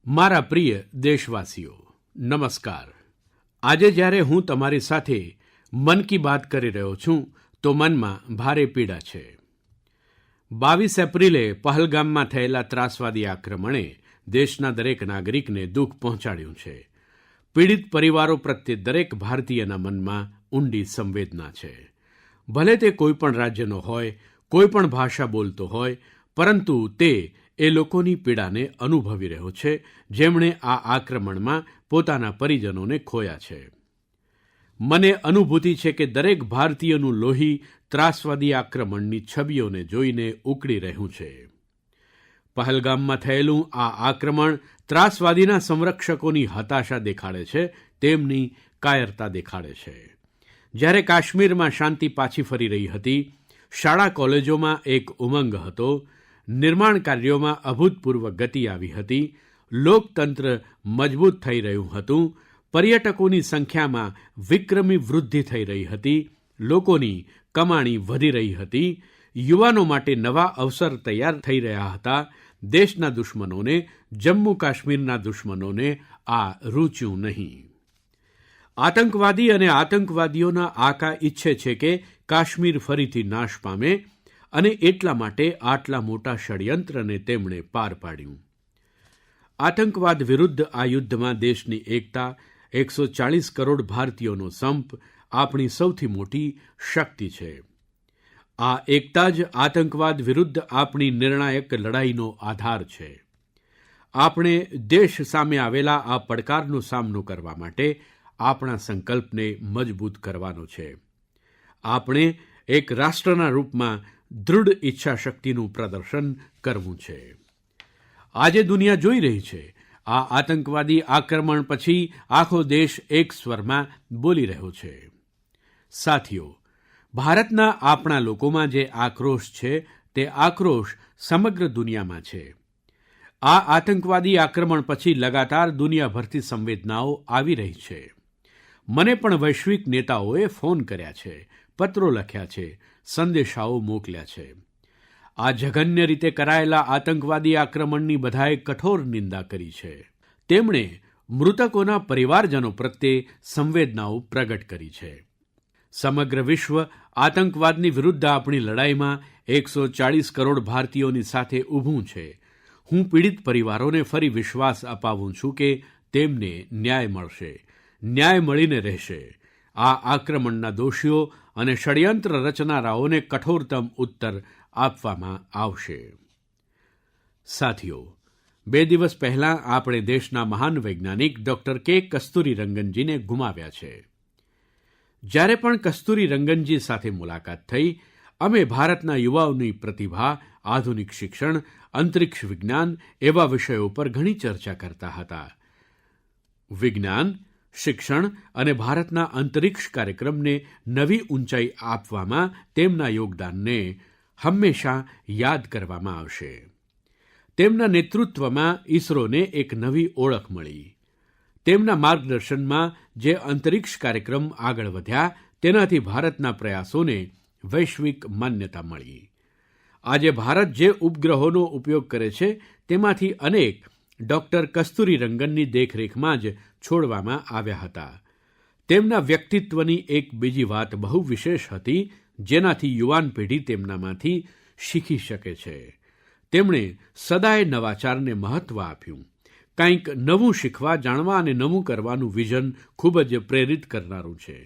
મારા પ્રિય દેશવાસીઓ, નમસ્કાર. આજે જ્યારે હું તમારી સાથે મન કી બાત કરી રહ્યો છું તો મનમાં ભારે પીડા છે. 22 એપ્રિલે પહલગામમાં થયેલા ત્રાસવાદી આક્રમણે દેશના દરેક નાગરિકને દુઃખ પહોંચાડ્યું છે. પીડિત પરિવારો પ્રત્યે દરેક ભારતીયના મનમાં ઊંડી સંવેદના છે. ભલે તે કોઈપણ રાજ્યનો હોય, કોઈપણ ભાષા બોલતો હોય, પરંતુ તે એ લોકોની પીડાને અનુભવી રહ્યો છે જેમણે આ આક્રમણમાં પોતાના પરિજનોને ખોયા છે. મને અનુભૂતિ છે કે દરેક ભારતીયનું લોહી ત્રાસવાદી આક્રમણની છબીઓને જોઈને ઉકળી રહ્યું છે. પહલગામમાં થયેલું આ આક્રમણ ત્રાસવાદીના સંરક્ષકોની હતાશા દેખાડે છે, તેમની કાયરતા દેખાડે છે. જ્યારે કાશ્મીરમાં શાંતિ પાછી ફરી રહી હતી, શાળા કોલેજોમાં એક ઉમંગ હતો, નિર્માણ કાર્યોમાં અભૂતપૂર્વ ગતિ આવી હતી, લોકતંત્ર મજબૂત થઈ રહ્યું હતું, પર્યટકોની સંખ્યામાં વિક્રમી વૃદ્ધિ થઈ રહી હતી, લોકોની કમાણી વધી રહી હતી, યુવાનો માટે નવા અવસર તૈયાર થઈ રહ્યા હતા. દેશના દુશ્મનોને, જમ્મુ કાશ્મીરના દુશ્મનોને આ રૂચ્યું નહીં. આતંકવાદી અને આતંકવાદીઓના આકા ઈચ્છે છે કે કાશ્મીર ફરીથી નાશ પામે અને એટલા માટે આટલા મોટા ષડયંત્રને તેમણે પાર પાડ્યું. આતંકવાદ વિરુદ્ધ આ યુદ્ધમાં દેશની એકતા, 140 કરોડ ભારતીયોનો સંપ આપણી સૌથી મોટી શક્તિ છે. આ એકતા જ આતંકવાદ વિરુદ્ધ આપણી નિર્ણાયક લડાઈનો આધાર છે. આપણે દેશ સામે આવેલા આ પડકારનો સામનો કરવા માટે આપણા સંકલ્પને મજબૂત કરવાનો છે. આપણે એક રાષ્ટ્રના રૂપમાં દૃઢ ઈચ્છાશક્તિનું પ્રદર્શન કરવું છે. આજે દુનિયા જોઈ રહી છે, આ આતંકવાદી આક્રમણ પછી આખો દેશ એક સ્વરમાં બોલી રહ્યો છે. સાથીઓ, ભારતના આપણા લોકોમાં જે આક્રોશ છે તે આક્રોશ સમગ્ર દુનિયામાં છે. આ આતંકવાદી આક્રમણ પછી લગાતાર દુનિયાભરથી સંવેદનાઓ આવી રહી છે. મને પણ વૈશ્વિક નેતાઓએ ફોન કર્યા છે, પત્રો લખ્યા છે, સંદેશાઓ મોકલ્યા છે. આ જઘન્ય રીતે કરાયેલા આતંકવાદી આક્રમણની બધાએ કઠોર નિંદા કરી છે. તેમણે મૃતકોના પરિવારજનો પ્રત્યે સંવેદનાઓ પ્રગટ કરી છે. સમગ્ર વિશ્વ આતંકવાદની વિરુદ્ધ આપણી લડાઈમાં 140 કરોડ ભારતીયોની સાથે ઊભું છે. હું પીડિત પરિવારોને ફરી વિશ્વાસ અપાવું છું કે તેમને ન્યાય મળશે, ન્યાય મળીને રહેશે. આ આક્રમણના દોષીઓ અને ષડયંત્ર રચનારાઓને કઠોરતમ ઉત્તર આપવામાં આવશે. સાથીઓ, 2 દિવસ પહેલાં આપણે દેશના મહાન વૈજ્ઞાનિક ડૉક્ટર કે. કસ્તુરીરંગનજીને ગુમાવ્યા છે. જ્યારે પણ કસ્તુરીરંગનજી સાથે મુલાકાત થઈ, અમે ભારતના યુવાઓની પ્રતિભા, આધુનિક શિક્ષણ, અંતરિક્ષ વિજ્ઞાન એવા વિષયો પર ઘણી ચર્ચા કરતા હતા. વિજ્ઞાન, શિક્ષણ અને ભારતના અંતરિક્ષ કાર્યક્રમને નવી ઊંચાઈ આપવામાં તેમના યોગદાનને હંમેશા યાદ કરવામાં આવશે. તેમના નેતૃત્વમાં ઇસરોને એક નવી ઓળખ મળી. તેમના માર્ગદર્શનમાં જે અંતરિક્ષ કાર્યક્રમ આગળ વધ્યા, તેનાથી ભારતના પ્રયાસોને વૈશ્વિક માન્યતા મળી. આજે ભારત જે ઉપગ્રહોનો ઉપયોગ કરે છે, તેમાંથી અનેક ડૉક્ટર કસ્તુરીરંગનની દેખરેખમાં જ છોડવામાં આવ્યા હતા. તેમના વ્યક્તિત્વની એક બીજી વાત બહુ વિશેષ હતી, જેનાથી યુવાન પેઢી તેમનામાંથી શીખી શકે છે. તેમણે સદાય નવાચારને મહત્ત્વ આપ્યું. કંઈક નવું શીખવા, જાણવા અને નવું કરવાનું વિઝન ખૂબ જ પ્રેરિત કરનારું છે.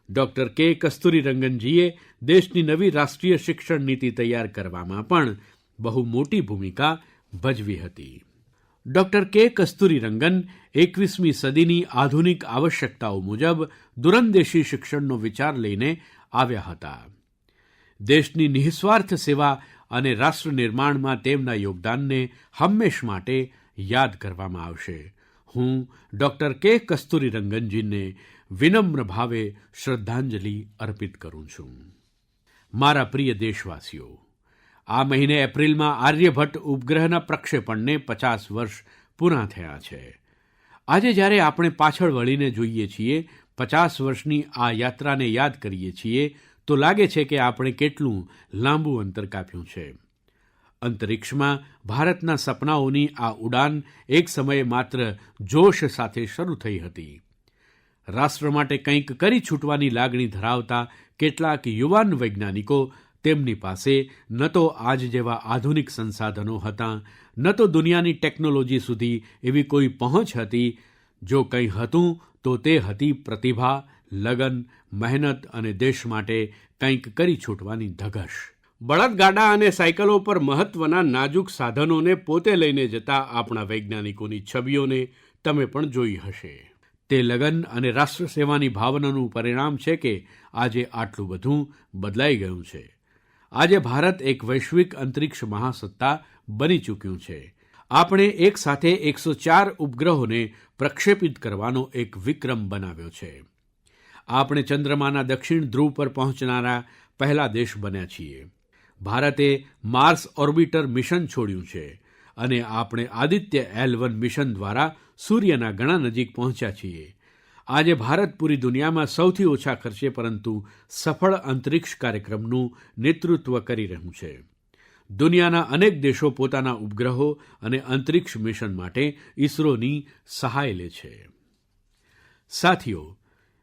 ડૉક્ટર કે. કસ્તુરીરંગનજીએ દેશની નવી રાષ્ટ્રીય શિક્ષણ નીતિ તૈયાર કરવામાં પણ બહુ મોટી ભૂમિકા ભજવી હતી. ડૉક્ટર કે. કસ્તુરીરંગન 21મી સદીની આધુનિક આવશ્યકતાઓ મુજબ દૂરંદેશી શિક્ષણનો વિચાર લઈને આવ્યા હતા. દેશની નિઃસ્વાર્થ સેવા અને રાષ્ટ્ર નિર્માણમાં તેમના યોગદાનને હંમેશ માટે યાદ કરવામાં આવશે. હું ડૉક્ટર કે. કસ્તુરીરંગનજીને વિનમ્ર ભાવે શ્રદ્ધાંજલિ અર્પિત કરું છું. મારા પ્રિય દેશવાસીઓ, આ મહિને એપ્રિલમાં આર્યભટ્ટ ઉપગ્રહના પ્રક્ષેપણને 50 વર્ષ પૂરાં થયા છે. આજે જ્યારે આપણે પાછળ વળીને જોઈએ છીએ, 50 વર્ષની આ યાત્રાને યાદ કરીએ છીએ, તો લાગે છે કે આપણે કેટલું લાંબુ અંતર કાપ્યું છે. અંતરિક્ષમાં ભારતના સપનાઓની આ ઉડાન એક સમયે માત્ર જોશ સાથે શરૂ થઈ હતી. રાષ્ટ્ર માટે કંઈક કરી છૂટવાની લાગણી ધરાવતા કેટલાક યુવાન વૈજ્ઞાનિકો, તેમની પાસે ન તો આજ જેવા આધુનિક સંસાધનો હતાં, ન તો દુનિયાની ટેકનોલોજી સુધી એવી કોઈ પહોંચ હતી. જો કંઈ હતું તો તે હતી પ્રતિભા, લગન, મહેનત અને દેશ માટે કંઈક કરી છૂટવાની ધગશ. બળદગાડા અને સાયકલો પર મહત્ત્વના નાજુક સાધનોને પોતે લઈને જતા આપણા વૈજ્ઞાનિકોની છબીઓને તમે પણ જોઈ હશે. તે લગન અને રાષ્ટ્ર સેવાની ભાવનાનું પરિણામ છે કે આજે આટલું બધું બદલાઈ ગયું છે. આજે ભારત એક વૈશ્વિક અંતરિક્ષ મહાસત્તા બની ચૂક્યું છે. આપણે એક સાથે 104 ઉપગ્રહોને પ્રક્ષેપિત કરવાનો એક વિક્રમ બનાવ્યો છે. આપણે ચંદ્રમાના દક્ષિણ ધ્રુવ પર પહોંચનારા પહેલા દેશ બન્યા છીએ. ભારતે માર્સ ઓર્બિટર મિશન છોડ્યું છે અને આપણે આદિત્ય L1 મિશન દ્વારા સૂર્યના ઘણા નજીક પહોંચ્યા છીએ. આજે ભારત પૂરી દુનિયામાં સૌથી ઓછા ખર્ચે પરંતુ સફળ અંતરિક્ષ કાર્યક્રમનું નેતૃત્વ કરી રહ્યું છે. દુનિયાના અનેક દેશો પોતાના ઉપગ્રહો અને અંતરિક્ષ મિશન માટે ઇસરોની સહાય લે છે. સાથીઓ,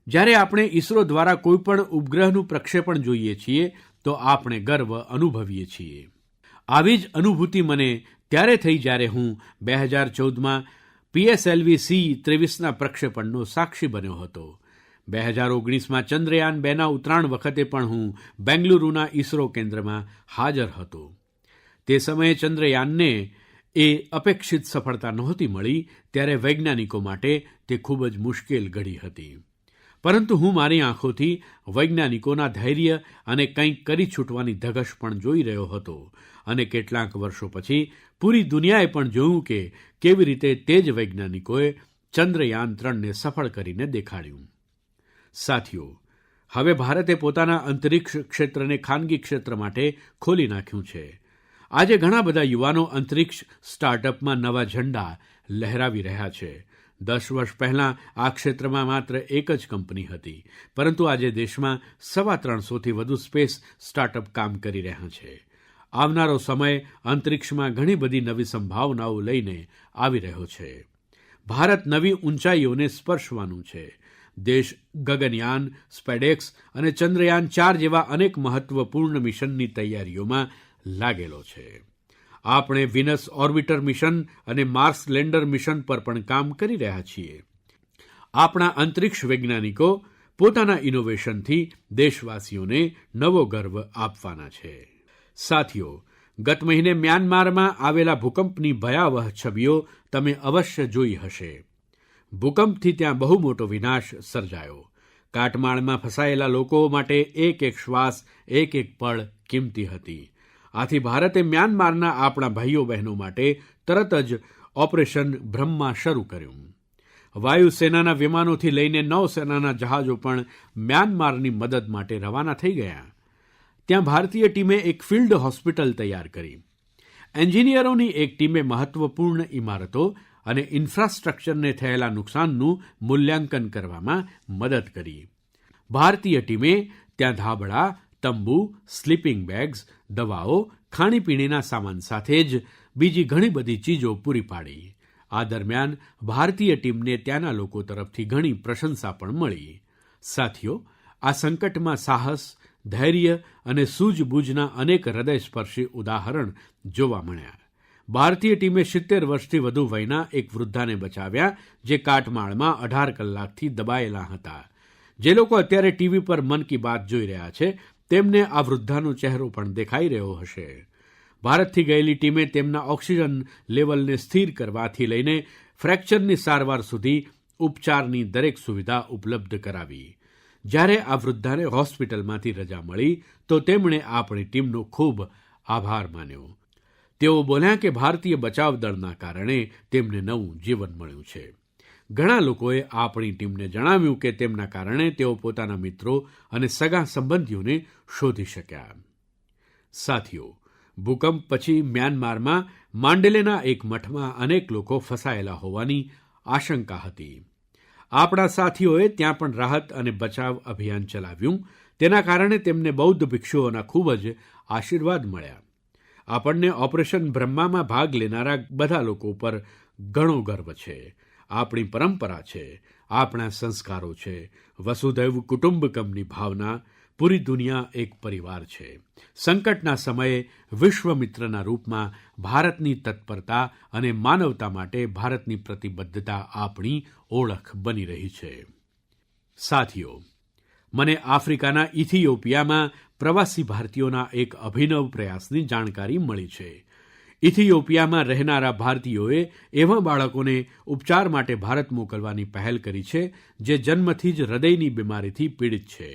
જ્યારે આપણે ઇસરો દ્વારા કોઈપણ ઉપગ્રહનું પ્રક્ષેપણ જોઈએ છીએ તો આપણે ગર્વ અનુભવીએ છીએ. આવી જ અનુભૂતિ મને ત્યારે થઈ જ્યારે હું 2014માં PSLV-C-23ના પ્રક્ષેપણનો સાક્ષી બન્યો હતો. 2019માં ચંદ્રયાન 2ના ઉતરાણ વખતે પણ હું બેંગલુરુના ઇસરો કેન્દ્રમાં હાજર હતો. તે સમયે ચંદ્રયાનને એ અપેક્ષિત સફળતા નહોતી મળી, ત્યારે વૈજ્ઞાનિકો માટે તે ખૂબ જ મુશ્કેલ ઘડી હતી. પરંતુ હું મારી આંખોથી વૈજ્ઞાનિકોના ધૈર્ય અને કંઈક કરી છૂટવાની ધગશ પણ જોઈ રહ્યો હતો અને કેટલાંક વર્ષો પછી પૂરી દુનિયાએ પણ જોયું કે કેવી રીતે તે જ વૈજ્ઞાનિકોએ ચંદ્રયાન 3ને સફળ કરીને દેખાડ્યું. સાથીઓ, હવે ભારતે પોતાના અંતરિક્ષ ક્ષેત્રને ખાનગી ક્ષેત્ર માટે ખોલી નાખ્યું છે. આજે ઘણા બધા યુવાનો અંતરિક્ષ સ્ટાર્ટઅપમાં નવા ઝંડા લહેરાવી રહ્યા છે. 10 વર્ષ પહેલાં આ ક્ષેત્રમાં માત્ર એક જ કંપની હતી, પરંતુ આજે દેશમાં 350થી વધુ સ્પેસ સ્ટાર્ટઅપ કામ કરી રહ્યા છે. આવનારો સમય અંતરિક્ષમાં ઘણી બધી નવી સંભાવનાઓ લઈને આવી રહ્યો છે. ભારત નવી ઊંચાઈઓને સ્પર્શવાનું છે. દેશ ગગનયાન, સ્પેડેક્સ અને ચંદ્રયાન 4 જેવા અનેક મહત્ત્વપૂર્ણ મિશનની તૈયારીઓમાં લાગેલો છે. આપણે વિનસ ઓર્બિટર મિશન અને માર્સ લેન્ડર મિશન પર પણ કામ કરી રહ્યા છીએ. આપણા અંતરિક્ષ વૈજ્ઞાનિકો પોતાના ઇનોવેશનથી દેશવાસીઓને નવો ગર્વ આપવાના છે. સાથીઓ, ગત મહિને મ્યાનમારમાં આવેલા ભૂકંપની ભયાવહ છબીઓ તમે અવશ્ય જોઈ હશે. ભૂકંપથી ત્યાં બહુ મોટો વિનાશ સર્જાયો. કાટમાળમાં ફસાયેલા લોકો માટે એક એક શ્વાસ, એક એક પળ કિંમતી હતી. આથી ભારતે મ્યાનમારના આપણા ભાઈઓ બહેનો માટે તરત જ ઓપરેશન બ્રહ્મા શરૂ કર્યું. વાયુસેનાના વિમાનોથી લઈને નૌસેનાના જહાજો પણ મ્યાનમારની મદદ માટે રવાના થઈ ગયા. ત્યાં ભારતીય ટીમે એક ફિલ્ડ હોસ્પિટલ તૈયાર કરી. એન્જિનિયરોની એક ટીમે મહત્ત્વપૂર્ણ ઇમારતો અને ઇન્ફ્રાસ્ટ્રક્ચરને થયેલા નુકસાનનું મૂલ્યાંકન કરવામાં મદદ કરી. ભારતીય ટીમે ત્યાં ધાબળા, તંબુ, સ્લીપિંગ બેગ્સ, દવાઓ, ખાણીપીણીના સામાન સાથે જ બીજી ઘણી બધી ચીજો પૂરી પાડી. આ દરમિયાન ભારતીય ટીમને ત્યાંના લોકો તરફથી ઘણી પ્રશંસા પણ મળી. સાથીઓ, આ સંકટમાં સાહસ, ધૈર્ય અને સૂઝબૂઝના અનેક હૃદયસ્પર્શી ઉદાહરણ જોવા મળ્યા. ભારતીય ટીમે 70 વર્ષથી વધુ વયના એક વૃદ્ધાને બચાવ્યા, જે કાટમાળમાં 18 કલાકથી દબાયેલા હતા. જે લોકો અત્યારે ટીવી પર મન કી બાત જોઈ રહ્યા છે, તેમને આ વૃદ્ધાનો ચહેરો પણ દેખાઈ રહ્યો હશે. ભારતથી ગયેલી ટીમે તેમના ઓક્સિજન લેવલને સ્થિર કરવાથી લઈને ફ્રેક્ચરની સારવાર સુધી ઉપચારની દરેક સુવિધા ઉપલબ્ધ કરાવી. જ્યારે આ વૃદ્ધાને હોસ્પિટલમાંથી રજા મળી તો તેમણે આપણી ટીમનો ખૂબ આભાર માન્યો. તેઓ બોલ્યા કે ભારતીય બચાવ દળના કારણે તેમને નવું જીવન મળ્યું છે. ઘણા લોકોએ આપણી ટીમને જણાવ્યું કે તેમના કારણે તેઓ પોતાના મિત્રો અને સગા સંબંધીઓને શોધી શક્યા. સાથીઓ, ભૂકંપ પછી મ્યાનમારમાં માંડલેના એક મઠમાં અનેક લોકો ફસાયેલા હોવાની આશંકા હતી. આપણા સાથીઓએ ત્યાં પણ રાહત અને બચાવ અભિયાન ચલાવ્યું. તેના કારણે તેમને બૌદ્ધ ભિક્ષુઓના ખૂબ જ આશીર્વાદ મળ્યા. આપણને ઓપરેશન બ્રહ્મામાં ભાગ લેનારા બધા લોકો પર ઘણો ગર્વ છે. આપણી પરંપરા છે, આપણા સંસ્કારો છે, વસુધૈવ કુટુંબકમની ભાવના. પૂરી દુનિયા એક પરિવાર છે. સંકટના સમયે વિશ્વમિત્રના રૂપમાં ભારતની તત્પરતા અને માનવતા માટે ભારતની પ્રતિબદ્ધતા આપણી ઓળખ બની રહી છે. સાથીઓ, મને આફ્રિકાના ઇથિયોપિયામાં પ્રવાસી ભારતીયોના એક અભિનવ પ્રયાસની જાણકારી મળી છે. ઇથિયોપિયામાં રહેનારા ભારતીયોએ એવા બાળકોને ઉપચાર માટે ભારત મોકલવાની પહેલ કરી છે જે જન્મથી જ હૃદયની બીમારીથી પીડિત છે.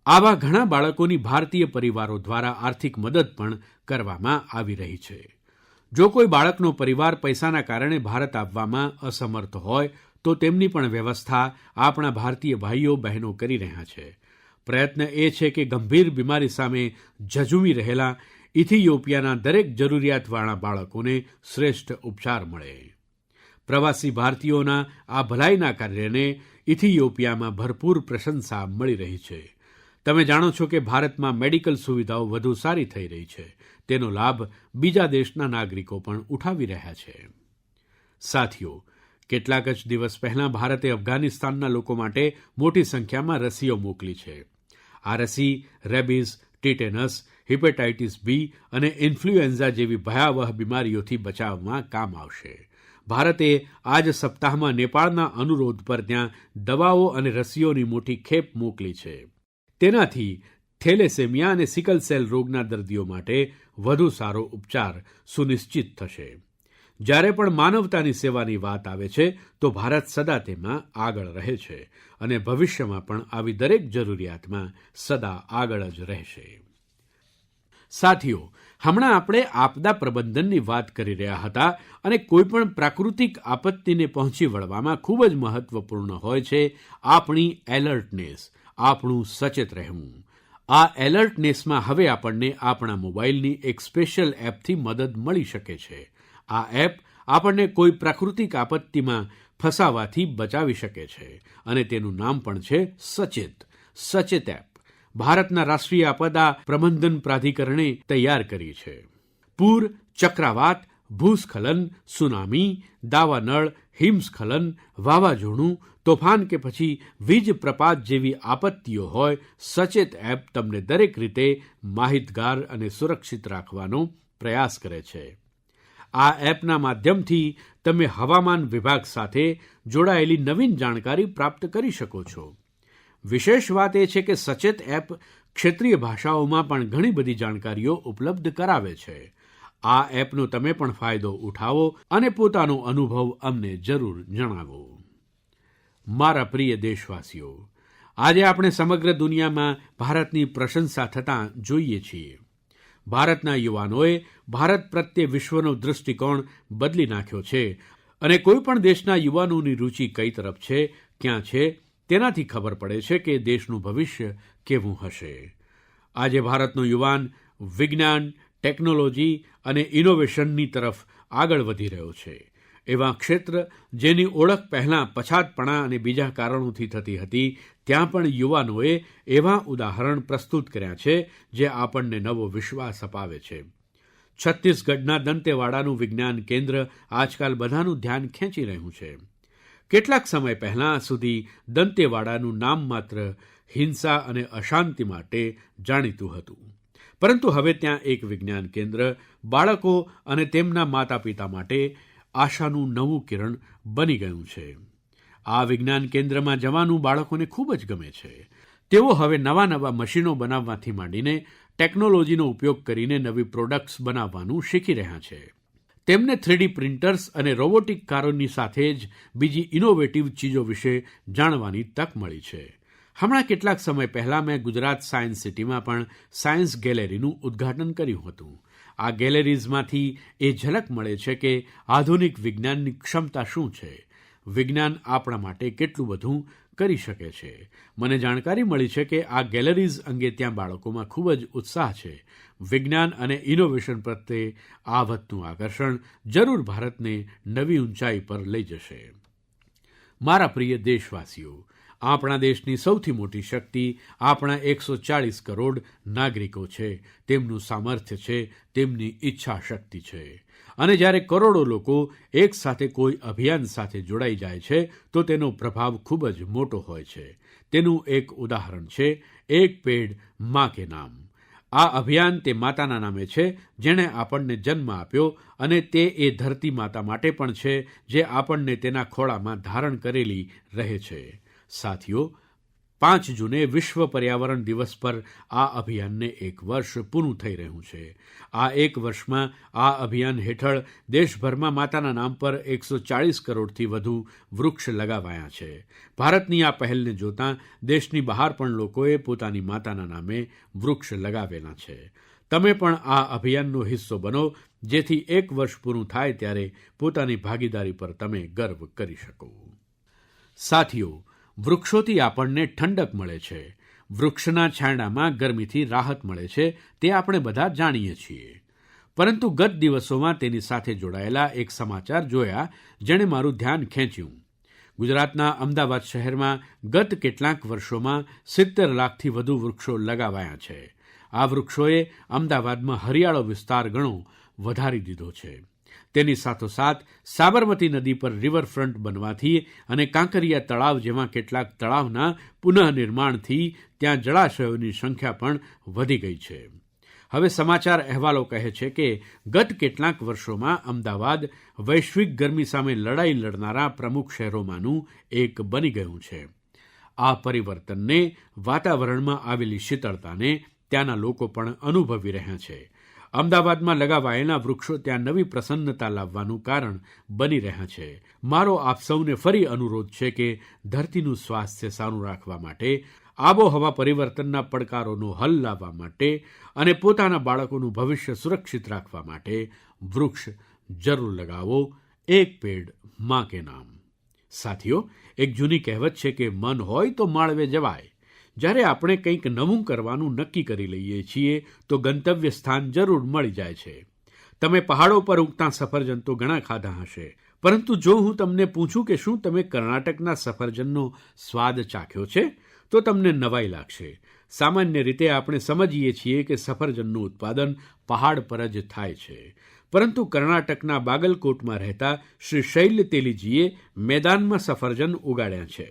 આવા ઘણા બાળકોની ભારતીય પરિવારો દ્વારા આર્થિક મદદ પણ કરવામાં આવી રહી છે. જો કોઈ બાળકનો પરિવાર પૈસાના કારણે ભારત આવવામાં અસમર્થ હોય તો તેમની પણ વ્યવસ્થા આપણા ભારતીય ભાઈઓ બહેનો કરી રહ્યા છે. પ્રયત્ન એ છે કે ગંભીર બીમારી સામે ઝઝૂમી રહેલા ઇથિયોપિયાના દરેક જરૂરિયાતવાળા બાળકોને શ્રેષ્ઠ ઉપચાર મળે. પ્રવાસી ભારતીયોના આ ભલાઈના કાર્યને ઇથિયોપિયામાં ભરપૂર પ્રશંસા મળી રહી છે. તમે જાણો છો કે ભારતમાં મેડિકલ સુવિધાઓ વધુ સારી થઈ રહી છે. તેનો લાભ બીજા દેશના નાગરિકો પણ ઉઠાવી રહ્યા છે. સાથીઓ, કેટલાક જ દિવસ પહેલાં ભારતે અફઘાનિસ્તાનના લોકો માટે મોટી સંખ્યામાં રસીઓ મોકલી છે. આ રસી રેબિઝ, ટીટેનસ, હિપેટાઇટિસ બી અને ઇન્ફ્લુએન્ઝા જેવી ભયાવહ બીમારીઓથી બચાવમાં કામ આવશે. ભારતે આ જ સપ્તાહમાં નેપાળના અનુરોધ પર ત્યાં દવાઓ અને રસીઓની મોટી ખેપ મોકલી છે. તેનાથી થેલેસેમિયા અને સિકલ સેલ રોગના દર્દીઓ માટે વધુ સારો ઉપચાર સુનિશ્ચિત થશે. જ્યારે પણ માનવતાની સેવાની વાત આવે છે તો ભારત સદા તેમાં આગળ રહે છે અને ભવિષ્યમાં પણ આવી દરેક જરૂરિયાતમાં સદા આગળ જ રહેશે. સાથીઓ, હમણાં આપણે આપદા પ્રબંધનની વાત કરી રહ્યા હતા અને કોઈપણ પ્રાકૃતિક આપત્તિને પહોંચી વળવામાં ખૂબ જ મહત્ત્વપૂર્ણ હોય છે આપણી એલર્ટનેસ, આપણું સચેત રહેવું. આ એલર્ટનેસમાં હવે આપણને આપણા મોબાઇલની એક સ્પેશિયલ એપથી મદદ મળી શકે છે. આ એપ આપણને કોઈ પ્રાકૃતિક આપત્તિમાં ફસાવાથી બચાવી શકે છે અને તેનું નામ પણ છે સચેત એપ. ભારતના રાષ્ટ્રીય આપદા પ્રબંધન પ્રાધિકરણે તૈયાર કરી છે. પૂર, ચક્રાવાત, ભૂસ્ખલન, સુનામી, દાવાનળ, હિમસ્ખલન, વાવાઝોડું, તોફાન કે પછી વીજ પ્રપાત જેવી આપત્તિઓ હોય, સચેત એપ તમને દરેક રીતે માહિતગાર અને સુરક્ષિત રાખવાનો પ્રયાસ કરે છે. આ એપના માધ્યમથી તમે હવામાન વિભાગ સાથે જોડાયેલી નવીન જાણકારી પ્રાપ્ત કરી શકો છો. વિશેષ વાત એ છે કે સચેત એપ ક્ષેત્રીય ભાષાઓમાં પણ ઘણી બધી જાણકારીઓ ઉપલબ્ધ કરાવે છે. આ એપનો તમે પણ ફાયદો ઉઠાવો અને પોતાનો અનુભવ અમને જરૂર જણાવો. મારા પ્રિય દેશવાસીઓ, આજે આપણે સમગ્ર દુનિયામાં ભારતની પ્રશંસા થતાં જોઈએ છીએ. ભારતના યુવાનોએ ભારત પ્રત્યે વિશ્વનો દૃષ્ટિકોણ બદલી નાખ્યો છે અને કોઈ પણ દેશના યુવાનોની રુચિ કઈ તરફ છે, ક્યાં છે, તેનાથી ખબર પડે છે કે દેશનું ભવિષ્ય કેવું હશે. આજે ભારતનો યુવાન વિજ્ઞાન, ટેકનોલોજી અને ઇનોવેશનની તરફ આગળ વધી રહ્યો છે. એવા ક્ષેત્ર જેની ઓળખ પહેલાં પછાતપણા અને બીજા કારણોથી થતી હતી, ત્યાં પણ યુવાનોએ એવાં ઉદાહરણ પ્રસ્તુત કર્યાં છે જે આપણને નવો વિશ્વાસ અપાવે છે. છત્તીસગઢના દંતેવાડાનું વિજ્ઞાન કેન્દ્ર આજકાલ બધાનું ધ્યાન ખેંચી રહ્યું છે. કેટલાક સમય પહેલાં સુધી દંતેવાડાનું નામ માત્ર હિંસા અને અશાંતિ માટે જાણીતું હતું, પરંતુ હવે ત્યાં એક વિજ્ઞાન કેન્દ્ર બાળકો અને તેમના માતાપિતા માટે આશાનું નવું કિરણ બની ગયું છે. આ વિજ્ઞાન કેન્દ્રમાં જવાનું બાળકોને ખૂબ જ ગમે છે. તેઓ હવે નવા મશીનો બનાવવાથી માંડીને ટેકનોલોજીનો ઉપયોગ કરીને નવી પ્રોડક્ટ્સ બનાવવાનું શીખી રહ્યા છે. તેમને 3D પ્રિન્ટર્સ અને રોબોટિક કારોની સાથે જ બીજી ઇનોવેટિવ ચીજો વિશે જાણવાની તક મળી છે. હમણાં કેટલાક સમય પહેલાં મેં ગુજરાત સાયન્સ સિટીમાં પણ સાયન્સ ગેલેરીનું ઉદ્ઘાટન કર્યું હતું. આ ગેલેરીઝમાંથી એ ઝલક મળે છે કે આધુનિક વિજ્ઞાનની ક્ષમતા શું છે, વિજ્ઞાન આપણા માટે કેટલું બધું કરી શકે છે. મને જાણકારી મળી છે કે આ ગેલેરીઝ અંગે ત્યાં બાળકોમાં ખૂબ જ ઉત્સાહ છે. વિજ્ઞાન અને ઇનોવેશન પ્રત્યે આ વધતું આકર્ષણ જરૂર ભારતને નવી ઊંચાઈ પર લઈ જશે. મારા પ્રિય દેશવાસીઓ, આપણા દેશની સૌથી મોટી શક્તિ આપણા 140 કરોડ નાગરિકો છે, તેમનું સામર્થ્ય છે, તેમની ઈચ્છા શક્તિ છે. અને જ્યારે કરોડો લોકો એક સાથે કોઈ અભિયાન સાથે જોડાઈ જાય છે તો તેનો પ્રભાવ ખૂબ જ મોટો હોય છે. તેનું એક ઉદાહરણ છે એક પેડ માં કે નામ. આ અભિયાન તે માતાના નામે છે જેણે આપણને જન્મ આપ્યો, અને તે એ ધરતી માતા માટે પણ છે જે આપણને તેના ખોળામાં ધારણ કરેલી રહે છે. સાથીઓ, 5 જૂને વિશ્વ પર્યાવરણ દિવસ પર આ અભિયાનને 1 વર્ષ પૂરું થઈ રહ્યું છે. આ 1 વર્ષમાં આ અભિયાન હેઠળ દેશભરમાં માતાના નામ પર 140 કરોડથી વધુ વૃક્ષ લગાવાયા છે. ભારતની આ પહેલને જોતાં દેશની બહાર પણ લોકોએ પોતાની માતાના નામે વૃક્ષ લગાવેલા છે. તમે પણ આ અભિયાનનો હિસ્સો બનો, જેથી 1 વર્ષ પૂરું થાય ત્યારે પોતાની ભાગીદારી પર તમે ગર્વ કરી શકો. સાથીઓ, વૃક્ષોથી આપણને ઠંડક મળે છે, વૃક્ષના છાંયડામાં ગરમીથી રાહત મળે છે, તે આપણે બધા જાણીએ છીએ. પરંતુ ગત દિવસોમાં તેની સાથે જોડાયેલા એક સમાચાર જોયા જેણે મારું ધ્યાન ખેંચ્યું. ગુજરાતના અમદાવાદ શહેરમાં ગત કેટલાંક વર્ષોમાં 70 લાખથી વધુ વૃક્ષો લગાવાયા છે. આ વૃક્ષોએ અમદાવાદમાં હરિયાળો વિસ્તાર ઘણો વધારી દીધો છે. તેની સાથોસાથ સાબરમતી નદી પર રિવરફ્રન્ટ બનવાથી અને કાંકરિયા તળાવ જેવા કેટલાક તળાવના પુનઃનિર્માણથી ત્યાં જળાશયોની સંખ્યા પણ વધી ગઈ છે. હવે સમાચાર અહેવાલો કહે છે કે ગત કેટલાંક વર્ષોમાં અમદાવાદ વૈશ્વિક ગરમી સામે લડાઈ લડનારા પ્રમુખ શહેરોમાંનું એક બની ગયું છે. આ પરિવર્તનને, વાતાવરણમાં આવેલી શીતળતાને ત્યાંના લોકો પણ અનુભવી રહ્યા છે. અમદાવાદમાં લગાવાયેલા વૃક્ષો ત્યાં નવી પ્રસન્નતા લાવવાનું કારણ બની રહ્યા છે. મારો આપ સૌને ફરી અનુરોધ છે કે ધરતીનું સ્વાસ્થ્ય સારું રાખવા માટે, આબોહવા પરિવર્તનના પડકારોનો હલ લાવવા માટે અને પોતાના બાળકોનું ભવિષ્ય સુરક્ષિત રાખવા માટે વૃક્ષ જરૂર લગાવો. એક પેડ માં કે નામ. સાથીઓ, એક જૂની કહેવત છે કે મન હોય તો માળવે જવાય. જ્યારે આપણે કંઈક નવું કરવાનું નક્કી કરી લઈએ છીએ તો ગંતવ્ય સ્થાન જરૂર મળી જાય છે. તમે પહાડો પર ઉગતા સફરજન તો ઘણા ખાધા હશે, પરંતુ જો હું તમને પૂછું કે શું તમે કર્ણાટકના સફરજનનો સ્વાદ ચાખ્યો છે, તો તમને નવાઈ લાગશે. સામાન્ય રીતે આપણે સમજીએ છીએ કે સફરજનનું ઉત્પાદન પહાડ પર જ થાય છે, પરંતુ કર્ણાટકના બાગલકોટમાં રહેતા શ્રી શૈલ તેલીજીએ મેદાનમાં સફરજન ઉગાડ્યા છે.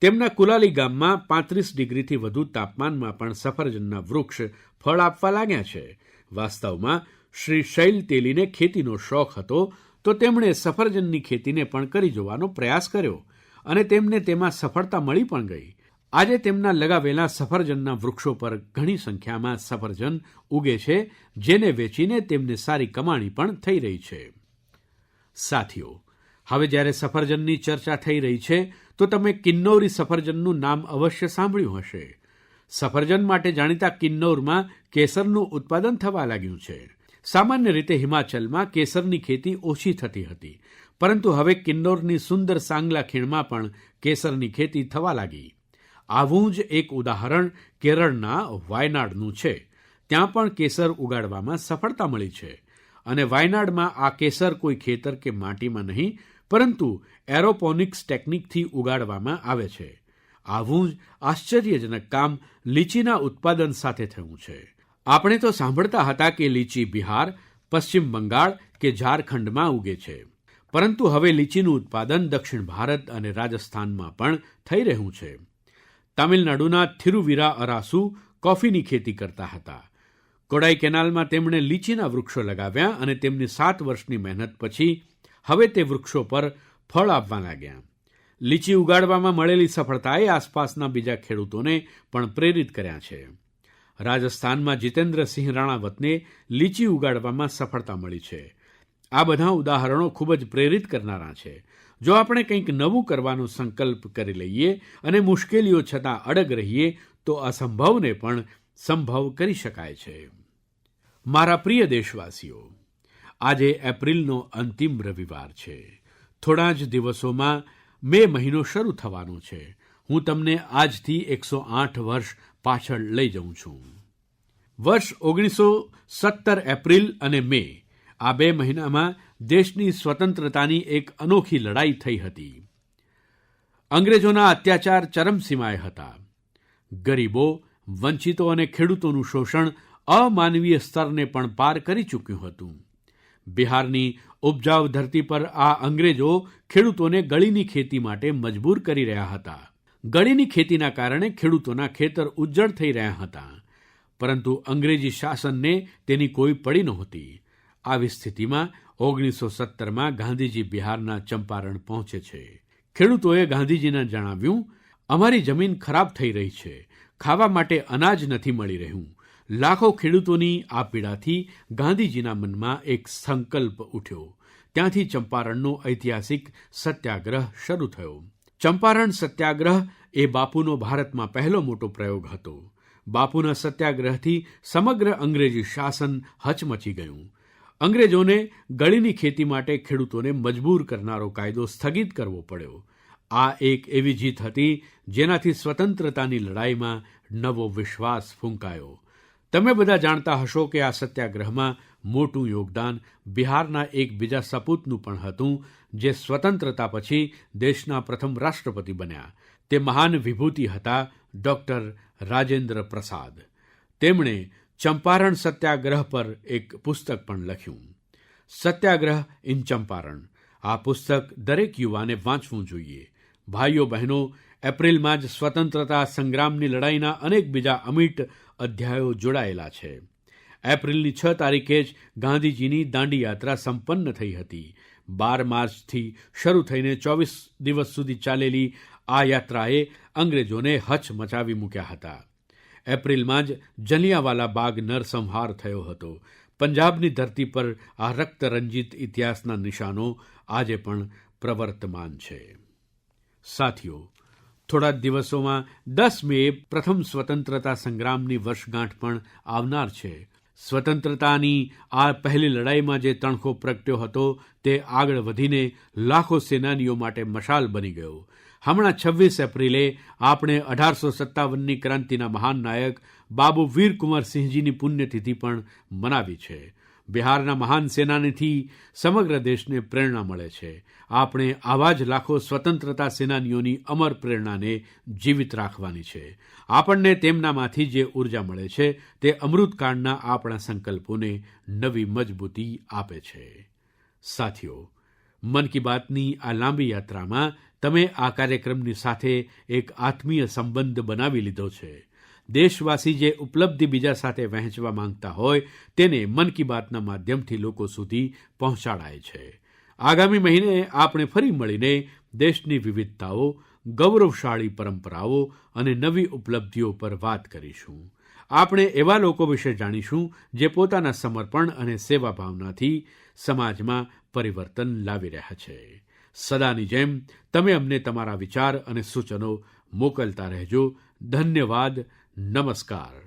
તેમના કુલાલી ગામમાં 35 ડિગ્રીથી વધુ તાપમાનમાં પણ સફરજનના વૃક્ષ ફળ આપવા લાગ્યા છે. વાસ્તવમાં શ્રી શૈલ તેલીને ખેતીનો શોખ હતો, તો તેમણે સફરજનની ખેતીને પણ કરી જોવાનો પ્રયાસ કર્યો અને તેમને તેમાં સફળતા મળી પણ ગઈ. આજે તેમના લગાવેલા સફરજનના વૃક્ષો પર ઘણી સંખ્યામાં સફરજન ઉગે છે, જેને વેચીને તેમને સારી કમાણી પણ થઈ રહી છે. સાથીઓ, હવે જ્યારે સફરજનની ચર્ચા થઈ રહી છે તો તમે કિન્નૌરી સફરજનનું નામ અવશ્ય સાંભળ્યું હશે. સફરજન માટે જાણીતા કિન્નૌરમાં કેસરનું ઉત્પાદન થવા લાગ્યું છે. સામાન્ય રીતે હિમાચલમાં કેસરની ખેતી ઓછી થતી હતી, પરંતુ હવે કિન્નૌરની સુંદર સાંગલા ખીણમાં પણ કેસરની ખેતી થવા લાગી. આવું જ એક ઉદાહરણ કેરળના વાયનાડનું છે. ત્યાં પણ કેસર ઉગાડવામાં સફળતા મળી છે. અને વાયનાડમાં આ કેસર કોઈ ખેતર કે માટીમાં નહીં, પરંતુ એરોપોનિક્સ ટેકનિકથી ઉગાડવામાં આવે છે. આવું જ આશ્ચર્યજનક કામ લીચીના ઉત્પાદન સાથે થયું છે. આપણે તો સાંભળતા હતા કે લીચી બિહાર, પશ્ચિમ બંગાળ કે ઝારખંડમાં ઉગે છે, પરંતુ હવે લીચીનું ઉત્પાદન દક્ષિણ ભારત અને રાજસ્થાનમાં પણ થઈ રહ્યું છે. તમિલનાડુના થિરુવિરા અરાસુ કોફીની ખેતી કરતા હતા. કોડાઈ કેનાલમાં તેમણે લીચીના વૃક્ષો લગાવ્યા અને તેમની 7 વર્ષની મહેનત પછી હવે તે વૃક્ષો પર ફળ આપવા લાગ્યા. લીચી ઉગાડવામાં મળેલી સફળતાએ આસપાસના બીજા ખેડૂતોને પણ પ્રેરિત કર્યા છે. રાજસ્થાનમાં જીતેન્દ્રસિંહ રાણાવતને લીચી ઉગાડવામાં સફળતા મળી છે. આ બધા ઉદાહરણો ખૂબ જ પ્રેરિત કરનારા છે. જો આપણે કંઈક નવું કરવાનો સંકલ્પ કરી લઈએ અને મુશ્કેલીઓ છતાં અડગ રહીએ તો અસંભવને પણ સંભવ કરી શકાય છે. મારા પ્રિય દેશવાસીઓ, આજે એપ્રિલનો અંતિમ રવિવાર છે. થોડા જ દિવસોમાં મે મહિનો શરૂ થવાનો છે. હું તમને આજથી 108 વર્ષ પાછળ લઈ જઉં છું. વર્ષ 1917 એપ્રિલ અને મે, આ 2 મહિનામાં દેશની સ્વતંત્રતાની એક અનોખી લડાઈ થઈ હતી. અંગ્રેજોના અત્યાચાર ચરમસીમાએ હતા. ગરીબો, વંચિતો અને ખેડૂતોનું શોષણ અમાનવીય સ્તરને પણ પાર કરી ચૂક્યું હતું. બિહારની ઉપજાઉ ધરતી પર આ અંગ્રેજો ખેડૂતોને ગળીની ખેતી માટે મજબૂર કરી રહ્યા હતા. ગળીની ખેતીના કારણે ખેડૂતોના ખેતર ઉજ્જડ થઈ રહ્યા હતા, પરંતુ અંગ્રેજી શાસનને તેની કોઈ પડી નહોતી. આવી સ્થિતિમાં 1917માં ગાંધીજી બિહારના ચંપારણ પહોંચે છે. ખેડૂતોએ ગાંધીજીને જણાવ્યું, અમારી જમીન ખરાબ થઈ રહી છે, ખાવા માટે અનાજ નથી મળી રહ્યું. લાખો ખેડૂતોની આ પીડાથી ગાંધીજીના મનમાં એક સંકલ્પ ઉઠ્યો. ત્યાંથી ચંપારણનો ઐતિહાસિક સત્યાગ્રહ શરૂ થયો. ચંપારણ સત્યાગ્રહ એ બાપુનો ભારતમાં પહેલો મોટો પ્રયોગ હતો. બાપુના સત્યાગ્રહથી સમગ્ર અંગ્રેજી શાસન હચમચી ગયું. અંગ્રેજોને ગળીની ખેતી માટે ખેડૂતોને મજબૂર કરનારો કાયદો સ્થગિત કરવો પડ્યો. આ એક એવી જીત હતી જેનાથી સ્વતંત્રતાની લડાઈમાં નવો વિશ્વાસ ફૂંકાયો. તમે બધા જાણતા હશો કે આ સત્યાગ્રહમાં મોટું યોગદાન બિહારના એક બીજા સપૂતનું પણ હતું, જે સ્વતંત્રતા પછી દેશના પ્રથમ રાષ્ટ્રપતિ બન્યા. તે મહાન વિભૂતિ હતા ડૉક્ટર રાજેન્દ્ર પ્રસાદ. તેમણે ચંપારણ સત્યાગ્રહ પર એક પુસ્તક પણ લખ્યું, સત્યાગ્રહ ઇન ચંપારણ. આ પુસ્તક દરેક યુવાને વાંચવું જોઈએ. ભાઈઓ બહેનો, એપ્રિલમાં જ સ્વતંત્રતા સંગ્રામની લડાઈના અનેક બીજા અમિટ અધ્યાયો જોડાયેલા છે. એપ્રિલની 6 તારીખે જ ગાંધીજીની દાંડી યાત્રા સંપન્ન થઈ હતી. 12 માર્ચથી શરૂ થઈને 24 દિવસ સુધી ચાલેલી આ યાત્રાએ અંગ્રેજોને હચમચાવી મૂક્યા હતા. એપ્રિલમાં જ જલિયાંવાલા બાગ નરસંહાર થયો હતો. પંજાબની ધરતી પર આ રક્તરંજિત ઇતિહાસના નિશાનો આજે પણ પ્રવર્તમાન છે. સાથીઓ, થોડા જ દિવસોમાં 10 મેએ પ્રથમ સ્વતંત્રતા સંગ્રામની વર્ષગાંઠ પણ આવનાર છે. સ્વતંત્રતાની આ પહેલી લડાઈમાં જે તણખો પ્રગટ્યો હતો તે આગળ વધીને લાખો સેનાનીઓ માટે મશાલ બની ગયો. હમણાં 26 એપ્રિલે આપણે 1857ની ક્રાંતિના મહાન નાયક બાબુ વીરકુંવરસિંહજીની પુણ્યતિથિ પણ મનાવી છે. બિહારના મહાન સેનાનીથી સમગ્ર દેશને પ્રેરણા મળે છે. આપણે આવા જ લાખો સ્વતંત્રતા સેનાનીઓની અમર પ્રેરણાને જીવિત રાખવાની છે. આપણને તેમનામાંથી જે ઊર્જા મળે છે તે અમૃતકાળના આપણા સંકલ્પોને નવી મજબૂતી આપે છે. સાથીઓ, મન કી બાતની આ લાંબી યાત્રામાં તમે આ કાર્યક્રમની સાથે એક આત્મીય સંબંધ બનાવી લીધો છે. દેશવાસી જે ઉપલબ્ધિ બીજા સાથે વહેંચવા માંગતા હોય તેને મન કી બાતના માધ્યમથી લોકો સુધી પહોંચાડાય છે. આગામી મહિને આપણે ફરી મળીને દેશની વિવિધતાઓ, ગૌરવશાળી પરંપરાઓ અને નવી ઉપલબ્ધિઓ પર વાત કરીશું. આપણે એવા લોકો વિશે જાણીશું જે પોતાના સમર્પણ અને સેવા ભાવનાથી સમાજમાં પરિવર્તન લાવી રહ્યા છે. સદાની જેમ તમે અમને તમારા વિચાર અને સૂચનો મોકલતા રહેજો. ધન્યવાદ. નમસ્કાર.